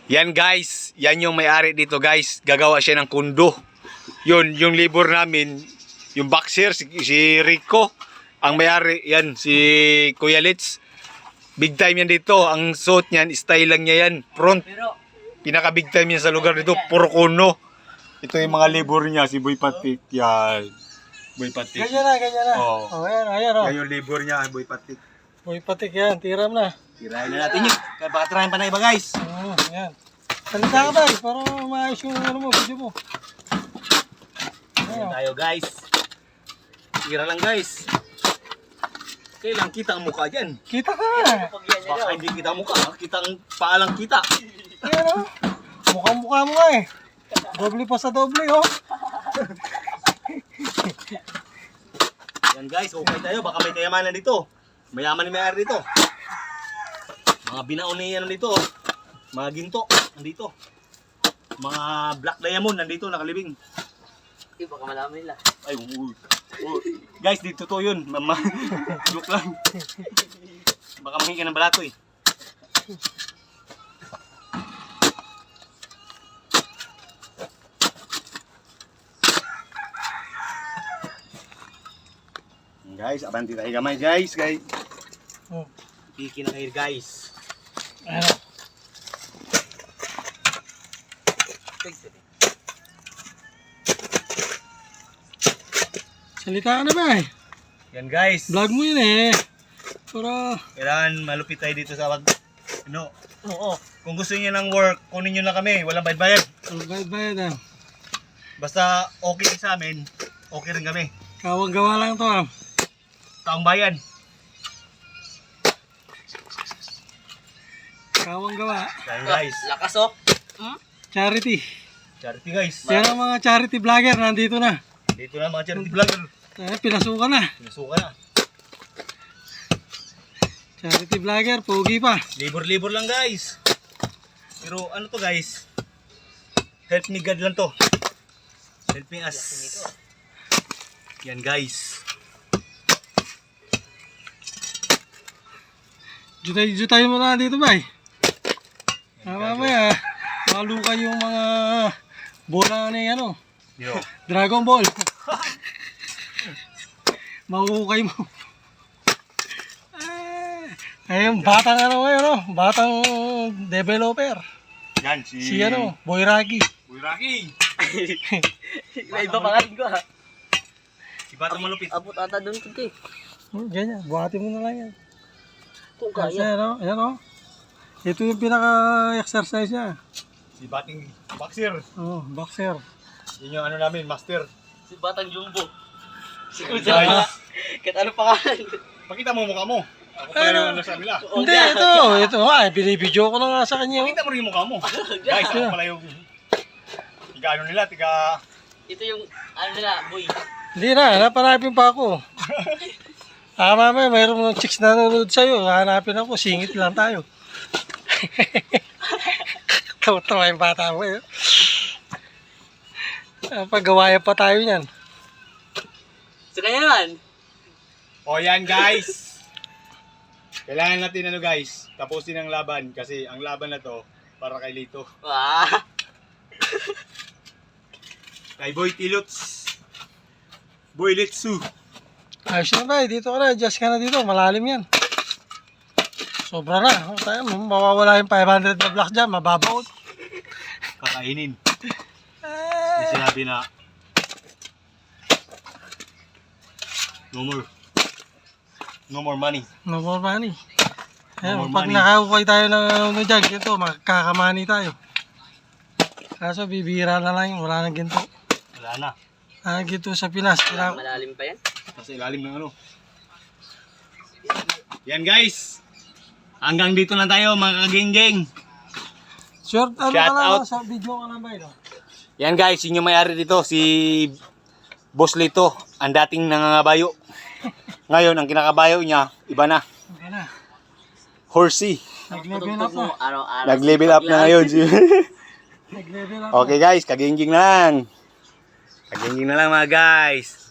Yan guys, yan yung may-ari dito guys. Gagawa siya ng kundo. Yun, yung labor namin, yung boxer, si Rico. Ang may-ari, yan, si Kuya Litz. Big time yan dito. Ang suot niyan, style lang niya yan. Front. Pinaka big time yan sa lugar dito, puro kuno. Ito yung mga labor niya, si Boy Patik. Yan. Boy Patik. Ganyan na. Oh. Oh, ayan, oh. Yan yung labor niya, Boy Patik. Boy Patik yan, tiram na. Tirahin na natin yun. Kaya baka tirahin pa na iba guys. Ayan. Salita ka ba? Para maayos yung video mo. Ayan tayo guys. Tira lang guys. Kailang kita ang mukha dyan. Kita ka na. Baka hindi kita ang mukha. Kita ang paalang kita. Ayan, oh. Mukhang-mukha mo nga eh. Doble pa sa doble, oh. Yan guys, okay tayo. Baka may kayamanan dito. Mayaman ni may-ari dito. Mga binaon niya nandito. Mga ginto nandito. Mga black diamond nandito nakalibing. Baka malaman nila. Ay, guys, dito to yun. Mama, joke lang. Baka mahingi ka ng balato eh. Guys, abanti tayo gamay guys. Oh. Piki na kayo guys. Ayan. Salita ka na ba eh? Yan guys. Vlog mo yun eh. Para... Kailangan malupit tayo dito sa Oo. Kung gusto niyo ng work, kunin niyo na kami. Walang bayad-bayad. Bayad-bayad ah. Basta okay sa amin, okay rin kami. Kawang-gawa lang to ah. Taong bayan. Kawang-gawa. Yan guys. Lakas oh. Charity. Charity guys. Yan ang mga charity vlogger nandito na. Dito na mga charity vlogger. Pinasukan na. Pinasukan na. Charity vlogger, pogi pa. Libor-libor lang guys. Pero ano to guys? Help me God lang to. Helping us. Yan guys. Jutay mo na dito ba eh. Mamaya, malukan yung mga bola na ano. Yo. Dragon Ball. Mahukay mo. Ayun, batang ano ngayon, no? Batang developer. Yan Si ano, Boy Rocky. Boy Rocky. Iba pangalan ko ha. Si Batang Malupit. Abot ata doon kunti. Ganyan, buhati mo na lang yan. Kung Kasi kaya. ano, ayan o. Ito yung pinaka-exercise niya. Si Bating Boxer. Oh, boxer. Yun yung ano namin, master. Si Batang Jumbo. Si Guys. Kuya. Kahit ano pangalan. Pakita mo mukha mo. Ako pa yung ano sa nila. Hindi, ito nga, binibidyo ko na nga sa kanya. Pakita mo rin yung mukha mo. Guys, ako pala yung tiga ano nila, tiga... Ito yung ano nila, boy. Hindi na, napanapin pa ako. Mamaya, mayroong chicks na nanonood sa'yo. Hanapin ako, singit lang tayo. Tawa-tawa yung bata mo eh. Paggawayan pa tayo niyan. So kaya naman. O yan guys. Kailangan natin ano guys, tapusin ang laban kasi ang laban na to para kay Lito. Wah. Kay Boy Tilots. Boy Litsu. Ayos na ba, dito ka na, adjust ka na dito, malalim yan. Sobra na, tayo, mawawala yung 500 na blocks dyan, mababaw. Kakainin. May sinabi na no more money. No more money. No Ayan, more pag money. nakahukay tayo ng ano dyan, ginto, magkakamani tayo. Kaso bibira na lang yun, wala nang ginto. Wala na. Ginto sa Pinas. Malalim pa yan. Sa ilalim ng ano. Yan guys. Hanggang dito na tayo mga kageng-geng. Short, ano Shout ka lang, out. sa video ka lang ba yun? Yan guys, yun yung may-ari dito, si Boss Lito, ang dating nangangabayo. Ngayon, ang kinakabayo niya, iba na. Okay na. Horsey. Nag-level up na. Araw-araw. Nag-level up na ngayon. Nag-level up Okay guys, kaging-ging na lang. Kaging-ging na lang mga guys.